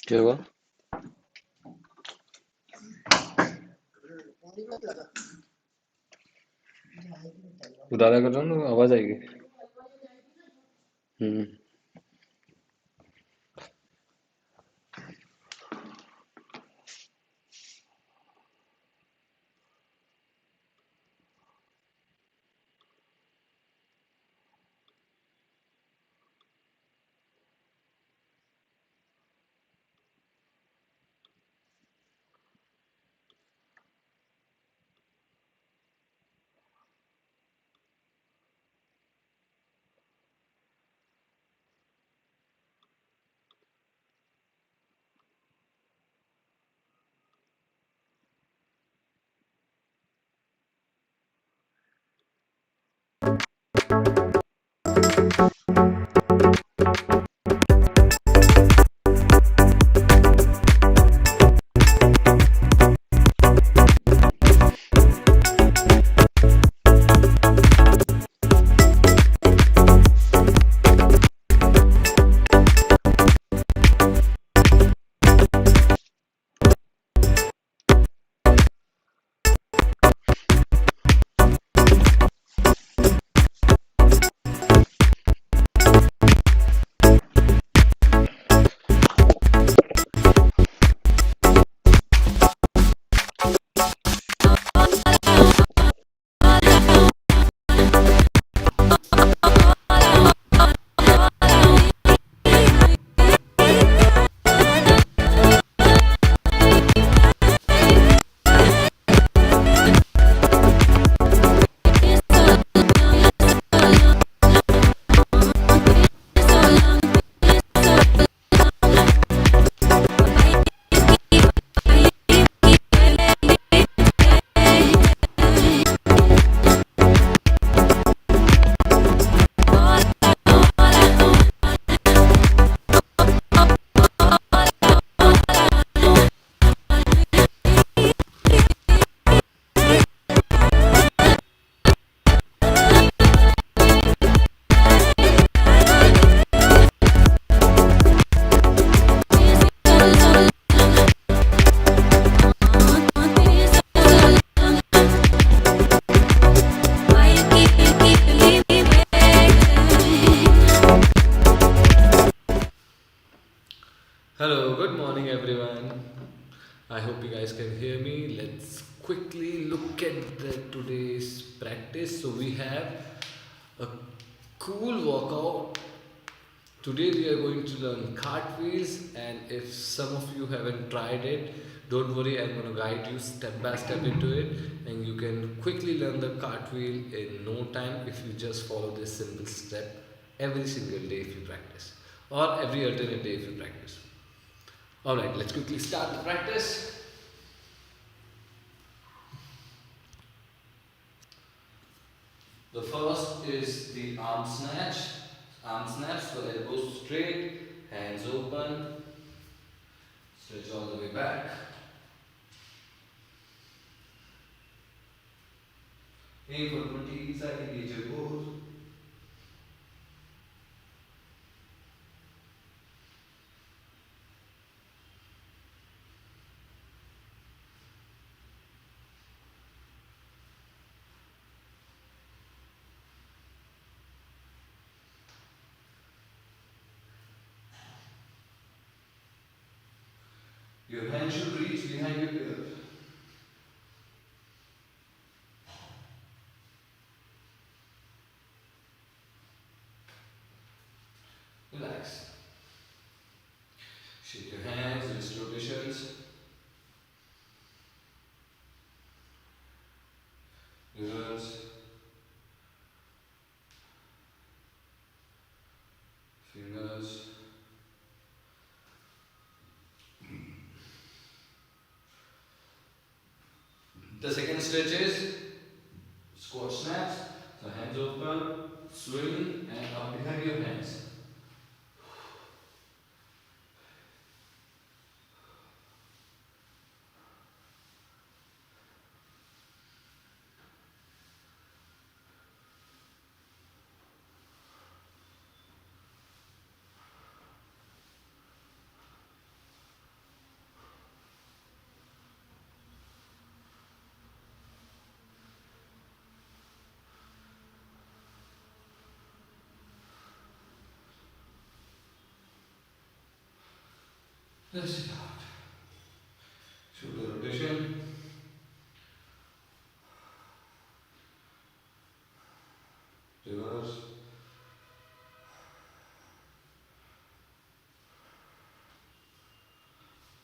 क्या हुआ? उजाला कर रहा हूँ ना, आवाज आएगी। हम्म। Hello, good morning everyone. I hope you guys can hear me. Let's quickly look at the today's practice. So we have a cool workout. Today we are going to learn cartwheels, and if some of you haven't tried it, don't worry, I'm going to guide you step by step into it, and you can quickly learn the cartwheel in no time if you just follow this simple step every single day if you practice, or every alternate day if you practice. Alright, let's quickly start the practice. The first is the arm snatch. Arm snatch, so elbows straight, hands open, stretch all the way back. Aim for 20 inside, engage your core. Your hand should reach behind your ear. Relax. Shake your hands, wrist rotations. Reverse. Fingers. The second stretch is squat snaps. So hands open, swing and up behind your hands. Rest it out. Shoulder rotation. Reverse.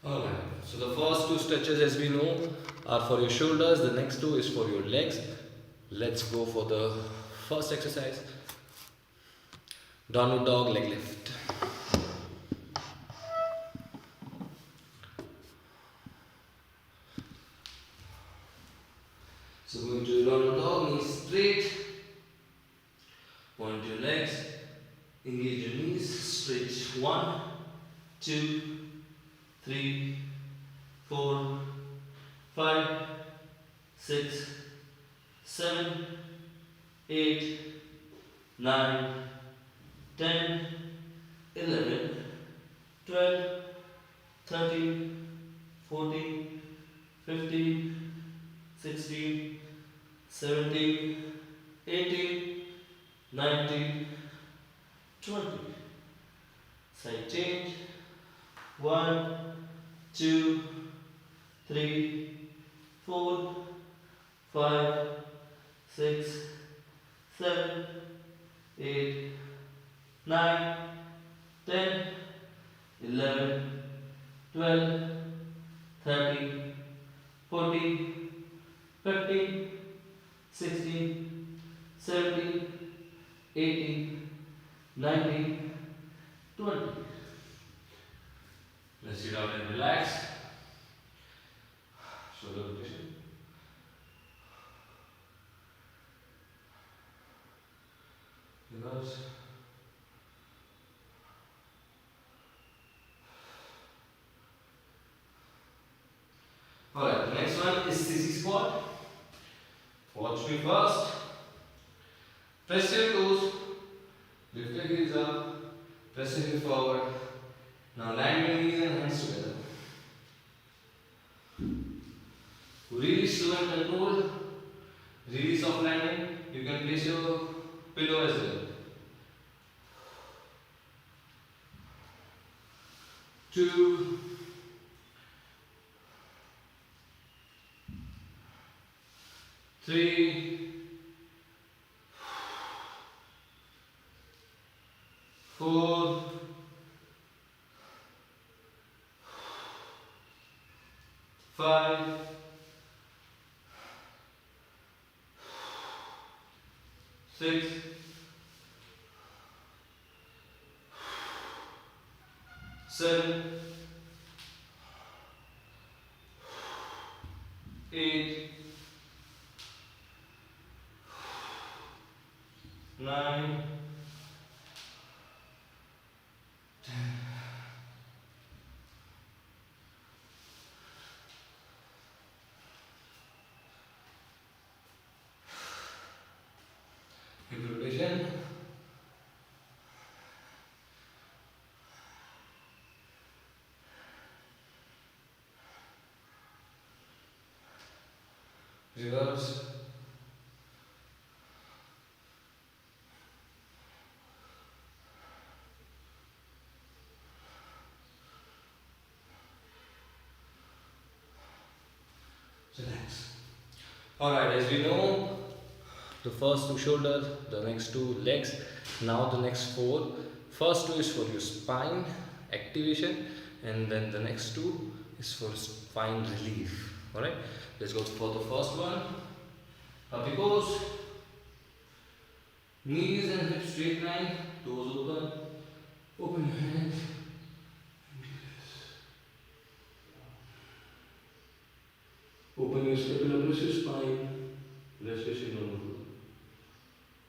Alright, so the first two stretches, as we know, are for your shoulders, the next two is for your legs. Let's go for the first exercise, downward dog leg lift. So going to downward dog, knees straight, point your legs, engage your knees, stretch 1, 2, 3, 4, 5, 6, 7, 8, 9, 10, 11, 12, 13, 14, 15, 16, 17, 18, 19, 20. Side change. 1, 2, 3, 4, 5, 6, 7, 8, 9, 10, 11, 12, 13, 14, 15, 16, 17, 18, 19, 20. Let's sit down and relax. Shoulder rotation. Reverse. Alright, the next one is sissy squat. Watch me first. Press your toes. Lift your heels up. Press your hip forward. Now land your knees and hands together. Really slow and controlled. Really soft landing. You can place your pillow as well. 2, 3, 4, 5, 6, 7, 8, 9, 10. Hip rotation. Reverse. Relax. Alright, as we know, the first two shoulders, the next two legs, now the next four. First two is for your spine activation, and then the next two is for spine relief. Alright, let's go for the first one. Puppy pose. Knees and hips straight line, toes open. Open your hands. Open your scapula, press your spine, rest your shin on the floor.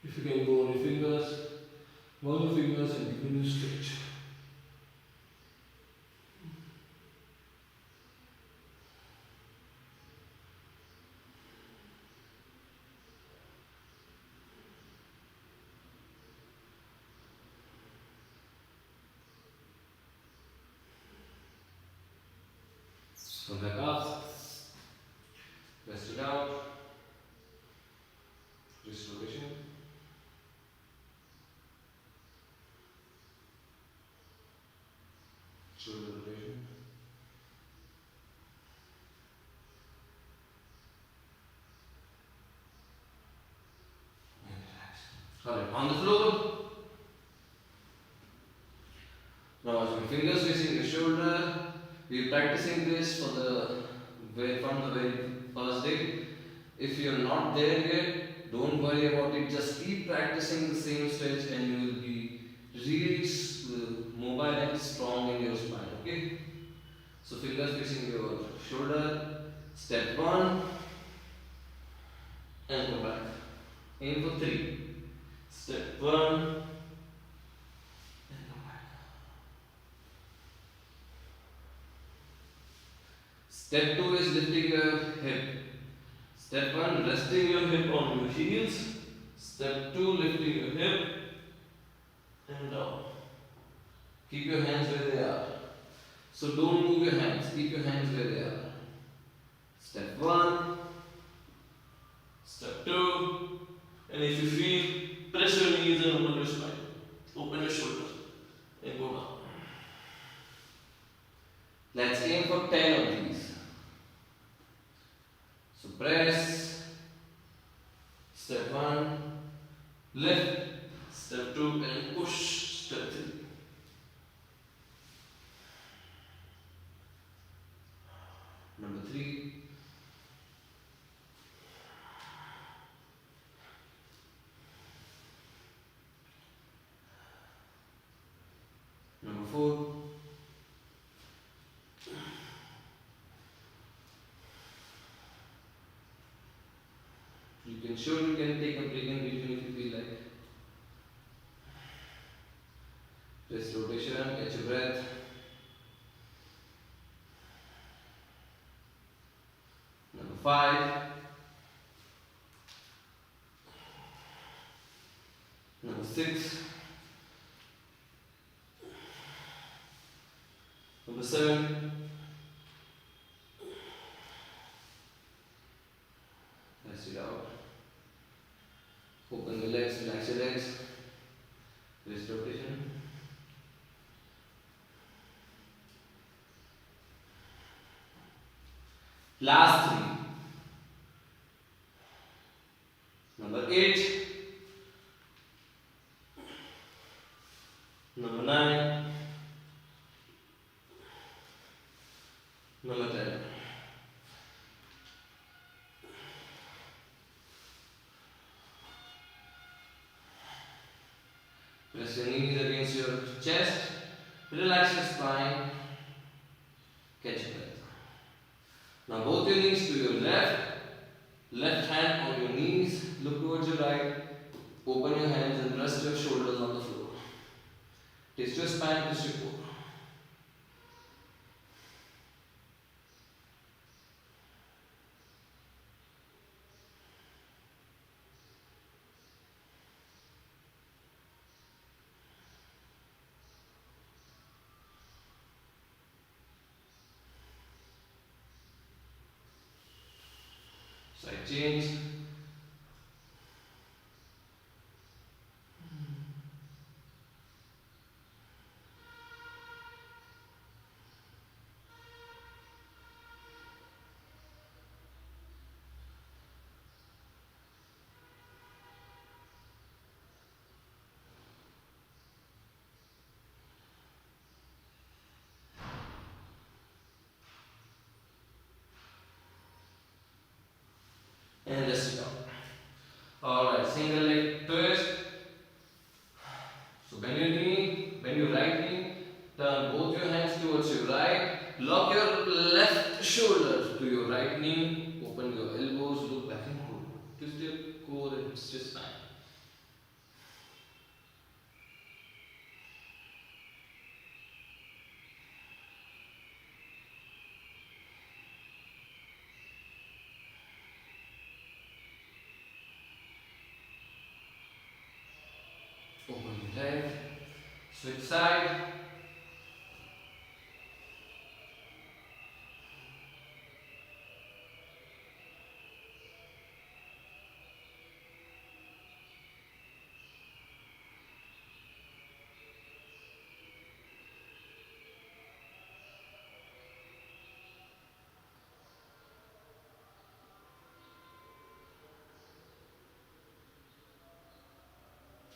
If you can go on your fingers, roll your fingers and begin to stretch. Come back up. Rest it out. Wrist rotation. Shoulder rotation. Alright, on the floor. Now as your fingers facing your shoulder, we're practicing this from the very first day. If you're not there yet, don't worry about it. Just keep practicing the same stretch and you will be really mobile and strong in your spine. Okay? So fingers facing your shoulder. Step 1 and go back. Aim for 3. Step 1 and go back. Step 2 is lifting your hip. Step 1, resting your hip on your heels. Step 2, lifting your hip and down. Keep your hands where they are. So don't move your hands. Keep your hands where they are. Step 1. Step 2. And if you feel, press your knees and open your spine. Open your shoulders and go down. Let's aim for 10 of these. So press. Step 1. Lift. Step 2 and push. Step 3. Number 3. Number 4. You can take a break in between if you feel like. Wrist rotation, catch your breath. Number 5. Number 6. Number 7. Rest it out. Open your legs, relax your legs. Wrist rotation. Last 3. Number 8. Number 9. Number 10. Press your knees against your chest. Relax your spine. Catch your breath. Now both your knees to your left. Left hand on your knees. Look towards your right. Open your hands and rest your shoulders on the floor. Twist your spine, twist your core. Side change. And rest it out. Alright, single leg twist. So bend your knee, bend your right knee, turn both your hands towards your right, lock your left shoulder to your right knee, open your elbows, look back and hold. Twist your core and twist your spine. Open your leg, switch side.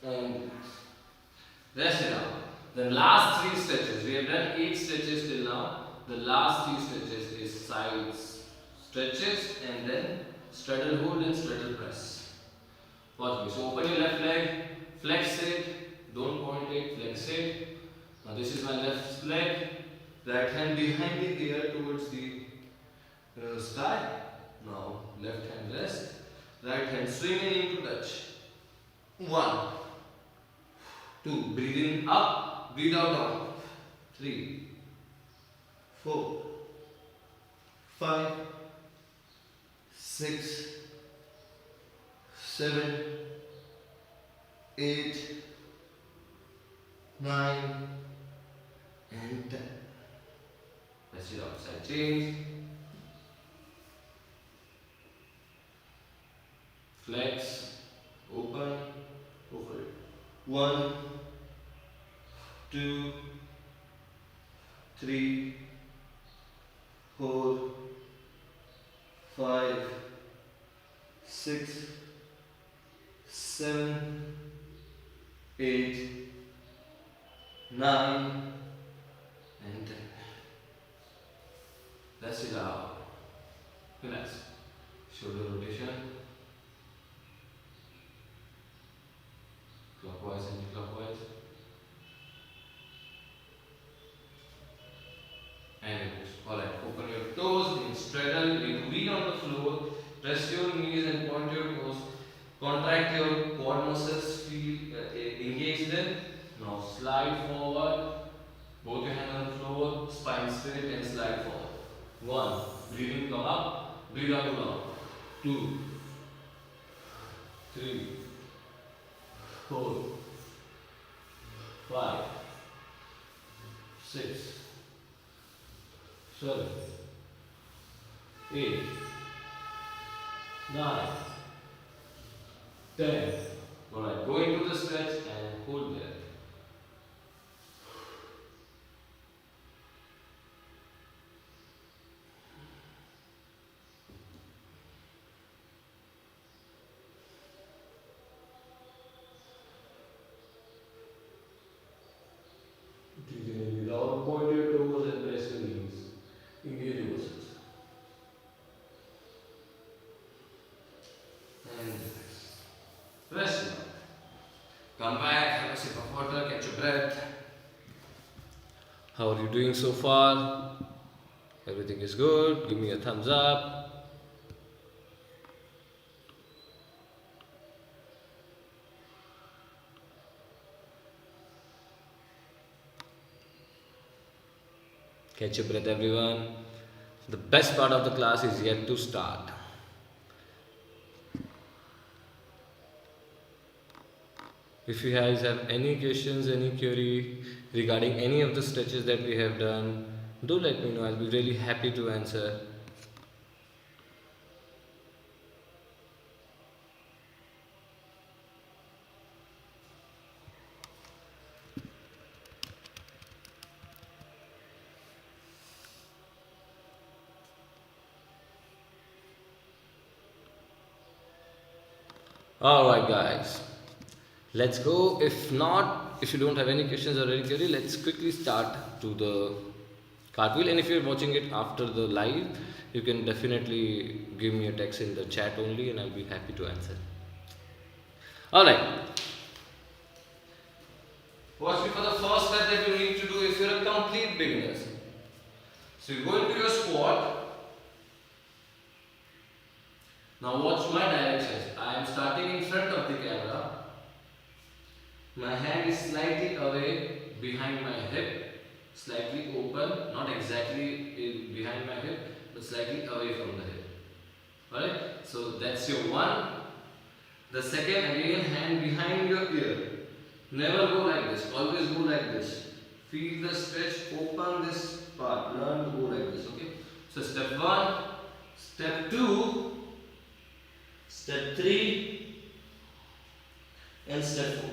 and rest it out. The last three stretches, we have done 8 stretches till now. The last 3 stretches is side stretches and then straddle hold and straddle press. Watch me. So open your left leg, flex it, don't point it, flex it. Now this is my left leg, right hand behind the ear towards the sky. Now left hand rest, right hand swinging into touch. 1, 2, breathe in up, breathe out down. 3, 4, 5, 6, 7, 8, 9, and 10. Let's do outside change. Flex, open, go for it. 1, 2, 3, 4, 5, 6, 7, 8, 9, and 10. Let's it out. Relax. Shoulder rotation. Clockwise and clockwise. And alright, open your toes, in straddle, in V on the floor, press your knees and point your toes. Contract your quad muscles, feel engage them. Now slide forward, both your hands on the floor, spine straight and slide forward. 1, breathing, come up, breathe out down. 2, 3, 4, 5, 6, 7, 8, 9, 10. Alright, go into the stretch and hold there. Without point your toes and press your knees. Engage your muscles. And rest now. Come back, have a sip of water, catch your breath. How are you doing so far? Everything is good. Give me a thumbs up. Catch your breath, everyone. The best part of the class is yet to start. If you guys have any questions, any query regarding any of the stretches that we have done, do let me know. I'll be really happy to answer. Alright guys, let's go. If not, if you don't have any questions or any query, let's quickly start to the cartwheel. And if you're watching it after the live, you can definitely give me a text in the chat only and I'll be happy to answer. Alright. Watch me for the first step that you need to do if you're a complete beginner. So you go into your squat. Now watch my directions. I am starting in front of the camera. My hand is slightly away behind my hip, slightly open, not exactly behind my hip, but slightly away from the hip. Alright? So that's your 1. The second, again, hand behind your ear. Never go like this, always go like this. Feel the stretch, open this part, learn to go like this, okay? So step 1, step 2, step 3 and step 4.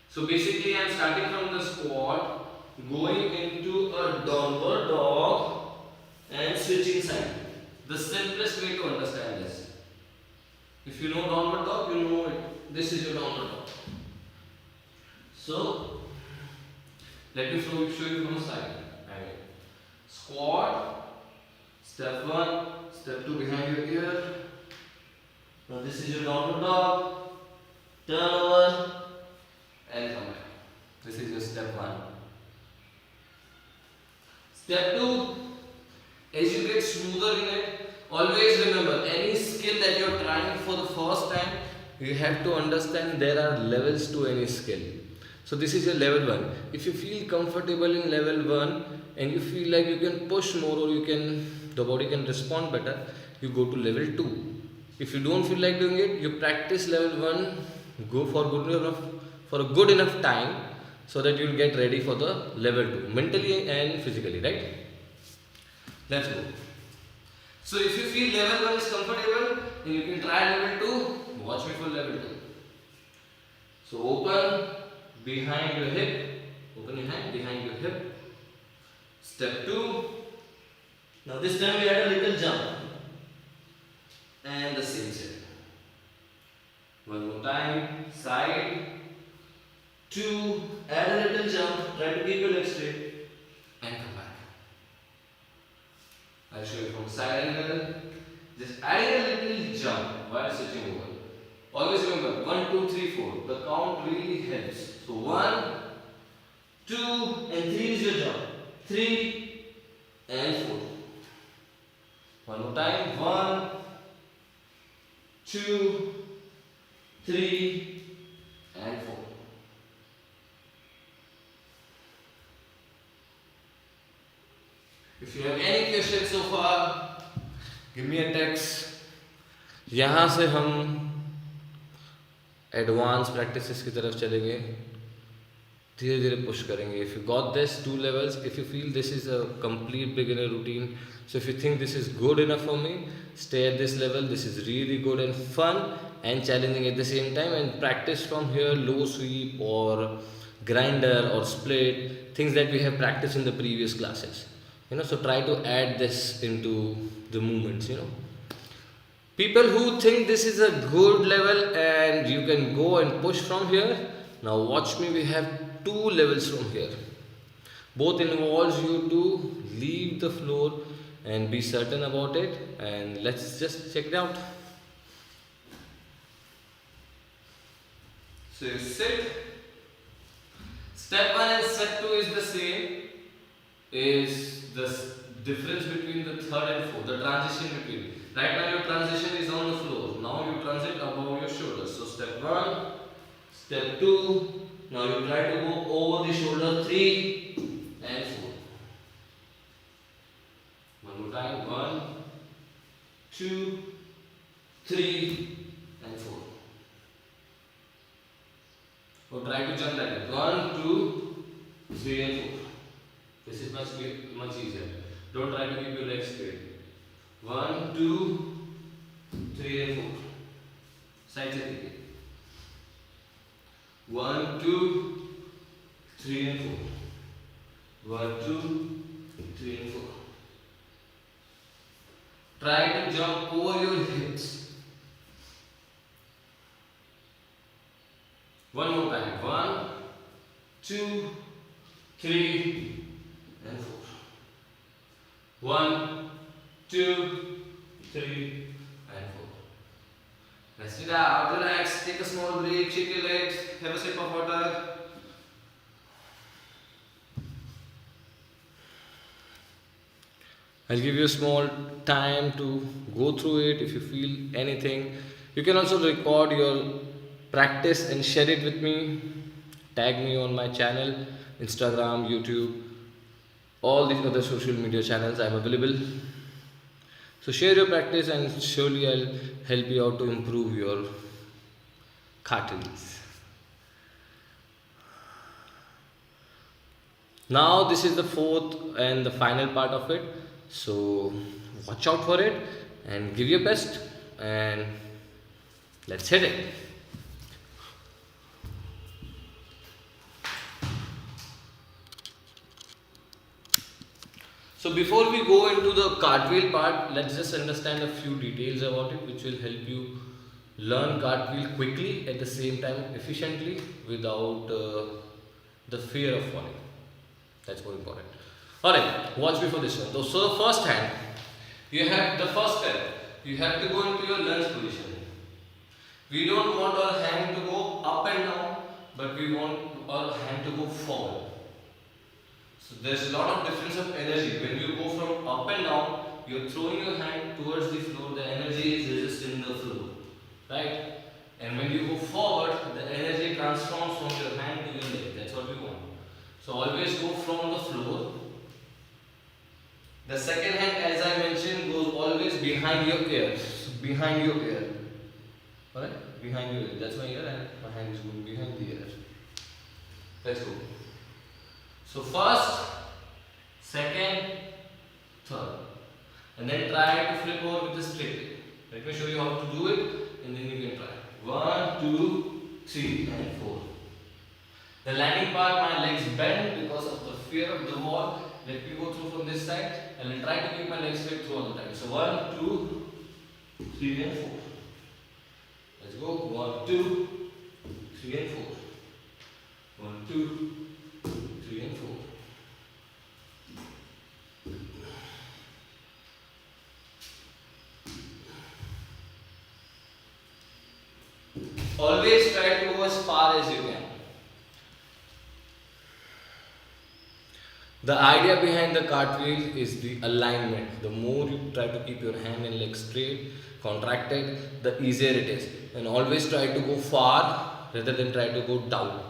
So basically I am starting from the squat, going into a downward dog and switching side. The simplest way to understand this. If you know downward dog, you know it. This is your downward dog. So let me show you from the side. Right. Squat. Step 1. Step 2 behind your ear. Now this is your downward dog. Turn over and come back. This is your step 1. Step 2. As you get smoother in it, always remember any skill that you are trying for the first time, you have to understand there are levels to any skill. So this is your level 1. If you feel comfortable in level 1 and you feel like you can push more or the body can respond better, you go to level 2. If you don't feel like doing it, you practice level 1, go for a good enough time so that you will get ready for the level 2 mentally and physically, right? Let's go. So if you feel level 1 is comfortable, then you can try level 2. Watch me for level 2. So open behind your hip. Open your hand behind your hip. Step 2. Now this time we add a little jump. And the same set. One more time. Side. 2. Add a little jump. Try to keep your legs straight. And come back. I'll show you from side angle. Just adding a little jump while switching over. Always remember 1, 2, 3, 4. The count really helps. So 1, 2, and 3 is your jump. 3 and 4. One more time. 1, 2, 3, and 4. If you have any questions so far, give me a text. यहाँ से हम advance practices की तरफ चलेंगे, धीरे धीरे push करेंगे. If you got this 2 levels, if you feel this is a complete beginner routine, so if you think this is good enough for me, stay at this level. This is really good and fun and challenging at the same time, and practice from here low sweep or grinder or split, things that we have practiced in the previous classes. So try to add this into the movements. People who think this is a good level and you can go and push from here, now watch me, we have 2 levels from here. Both involves you to leave the floor and be certain about it, and let's just check it out. So you sit. Step 1 and step 2 is the same. Is the difference between the third and fourth, the transition between. Right now your transition is on the floor. Now you transit above your shoulders. So step 1, step 2. Now you try to go over the shoulder 3 and 4. One more time. 1, 2, 3 and 4. Or try to jump like that. 1, 2, 3 and 4. This is much easier. Don't try to keep your legs straight. 1, 2, 3 and 4. Side se dekhiye. 1, 2, 3 and 4. 1, 2, 3 and 4. Try to jump over your hips. One more time. 1, 2, 3 and 4. 1, 2, 3 and 4. Rest it out, relax, take a small break, shake your legs, have a sip of water. I'll give you a small time to go through it. If you feel anything, you can also record your practice and share it with me. Tag me on my channel, Instagram, YouTube, all these other social media channels. I'm available. So share your practice and surely I'll help you out to improve your cartwheels. Now this is the fourth and the final part of it. So watch out for it and give your best, and let's hit it. So before we go into the cartwheel part, let's just understand a few details about it which will help you learn cartwheel quickly, at the same time efficiently, without the fear of falling. That's more important. Alright, watch me for this one. So the first hand, you have the first step. You have to go into your lunge position. We don't want our hand to go up and down, but we want our hand to go forward. So there's a lot of difference of energy. When you go from up and down, you're throwing your hand towards the floor, the energy is resisting the floor. Right? And when you go forward, the energy transforms from your hand to your leg. That's what we want. So always go from the floor. The second hand, as I mentioned, goes always behind your ears. Behind your ear. Alright? Behind your ear. That's my ear and my hand is going behind the ear. Let's go. So first, second, third. And then try to flip over with the straight leg. Let me show you how to do it and then you can try. 1, 2, 3 and 4. The landing part, my legs bend because of the fear of the wall. Let me go through from this side and I'll try to keep my legs straight through all the time. So 1, 2, 3 and 4. Let's go. 1, 2, 3 and 4. 1, 2, 3 and 4. Always try to go as far as you can. The idea behind the cartwheel is the alignment. The more you try to keep your hand and leg straight, contracted, the easier it is. And always try to go far rather than try to go down.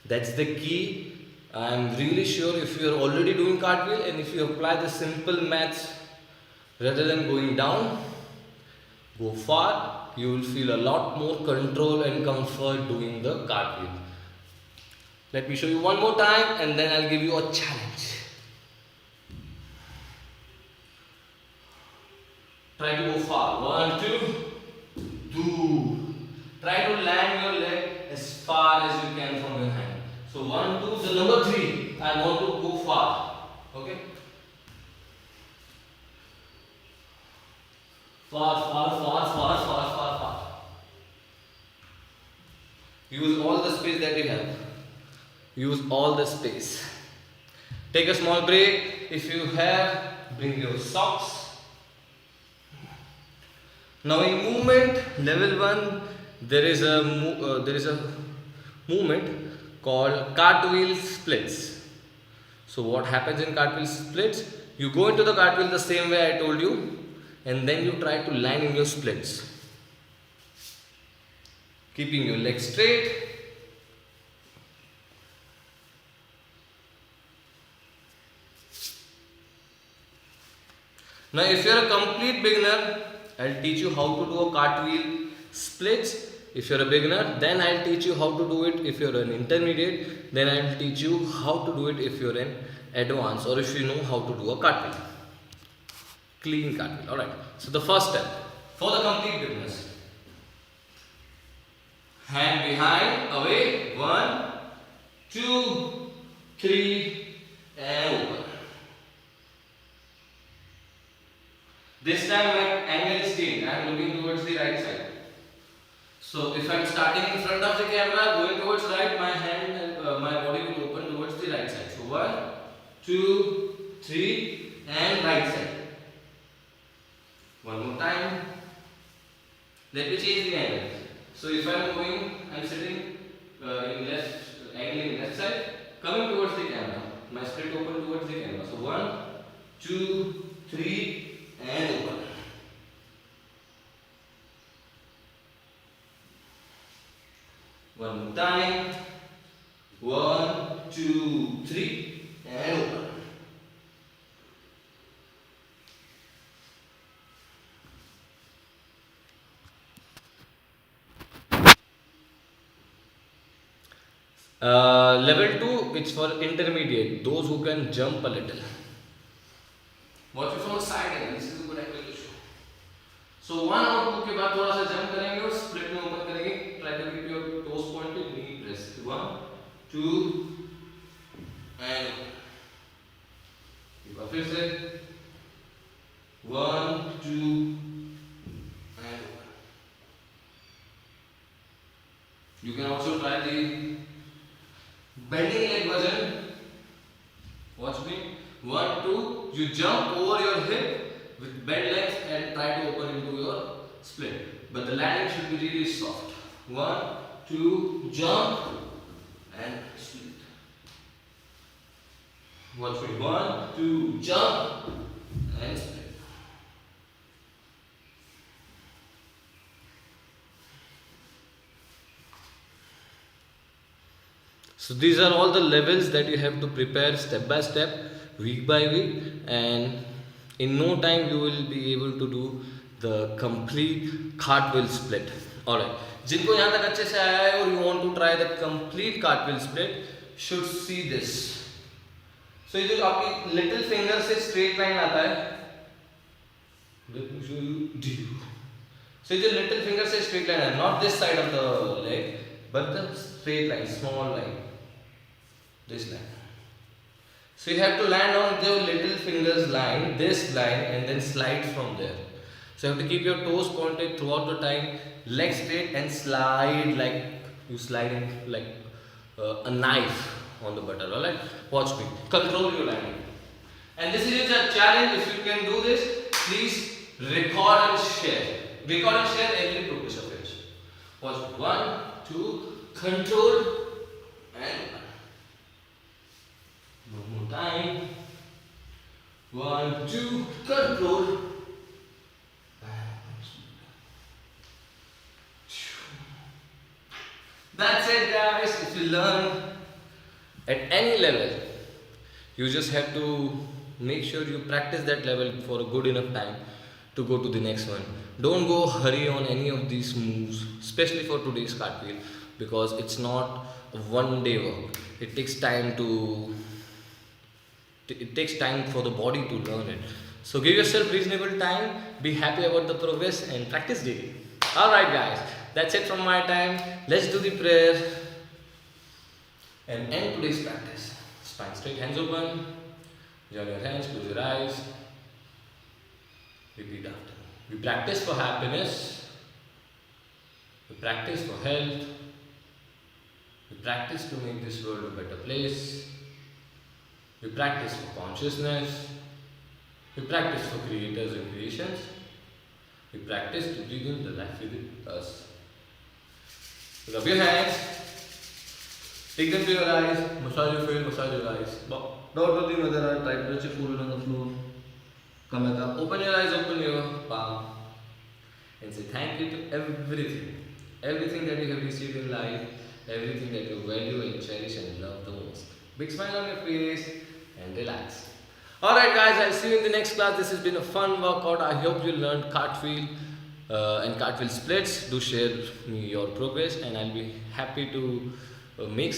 That's the key. I am really sure if you are already doing cartwheel and if you apply the simple maths rather than going down, go far, you will feel a lot more control and comfort doing the cartwheel. Let me show you one more time and then I'll give you a challenge. Try to go far. 1, 2, 2. Try to land your leg as far as you can from your hand. So 1, 2, the number 3. I want to go far. Okay? Far, far, far, far, far, far, far. Use all the space that you have. Use all the space. Take a small break. If you have, bring your socks. Now in movement level 1, there is a movement called cartwheel splits. So what happens in cartwheel splits? You go into the cartwheel the same way I told you, and then you try to land in your splits, keeping your legs straight. Now if you are a complete beginner, I'll teach you how to do a cartwheel splits. If you are a beginner, then I'll teach you how to do it. If you are an intermediate, then I'll teach you how to do it if you are an advanced or if you know how to do a cartwheel. Clean cartwheel. Alright. So the first step for the complete beginners. Hand behind, away. 1, 2, 3 and open. This time my angle is changed. I am looking towards the right side. So if I am starting in front of the camera, going towards right, my hand and my body will open towards the right side. So 1, 2, 3 and right side. One more time. Let me change the angle. So if I am going, I am sitting in left, angling left side, coming towards the camera. My split open towards the camera. So 1, 2, 3 and open. One more time. 1, 2, 3 and open. Level 2, it's for intermediate, those who can jump a little. Watch it from the side again. This is a good angle to show. So one output के बाद थोड़ा सा jump करेंगे और split में open करेंगे. Try to keep your toes pointed, knee pressed. 1, 2 and एक बार फिर से 1, 2 and open. with bend legs and try to open into your split. But the landing should be really soft. 1, 2, jump and split. Watch me. 1, 2, jump and split. So these are all the levels that you have to prepare step by step, week by week, and in no time you will be able to do the complete cartwheel split. Alright, जिनको यहाँ तक अच्छे से आया है और you want to try the complete cartwheel split should see this. So ये जो आपकी little finger से straight line आता है, let me show you. So ये जो little finger से straight line है, not this side of the leg, but the straight line, small line. This line. So you have to land on the little fingers line, this line, and then slide from there. So you have to keep your toes pointed throughout the time, legs straight, and slide like you sliding like a knife on the butter. Alright, watch me. Control your landing. And this is a challenge. If you can do this, please record and share. Record and share every progress of yours. Watch me. 1, 2, control and. One more time. 1, 2, control. That's it, guys. If you learn at any level, you just have to make sure you practice that level for a good enough time to go to the next one. Don't go hurry on any of these moves, especially for today's cartwheel, because it's not a one-day work. It takes time for the body to learn it. So give yourself reasonable time, be happy about the progress and practice daily. Alright guys, that's it from my time. Let's do the prayer and end today's practice. Spine straight, hands open, join your hands, close your eyes. Repeat after me. We practice for happiness, we practice for health, we practice to make this world a better place. We practice for consciousness. We practice for creators and creations. We practice to bring in the life within us. Rub your hands. Take them to your eyes. Massage your face, massage your eyes. Don't do the other eye. Try to touch your forehead on the floor. Come back up. Open your eyes, open your palm. And say thank you to everything. Everything that you have received in life. Everything that you value and cherish and love the most. Big smile on your face and relax. Alright guys, I'll see you in the next class. This has been a fun workout. I hope you learned cartwheel and cartwheel splits. Do share me your progress and I'll be happy to make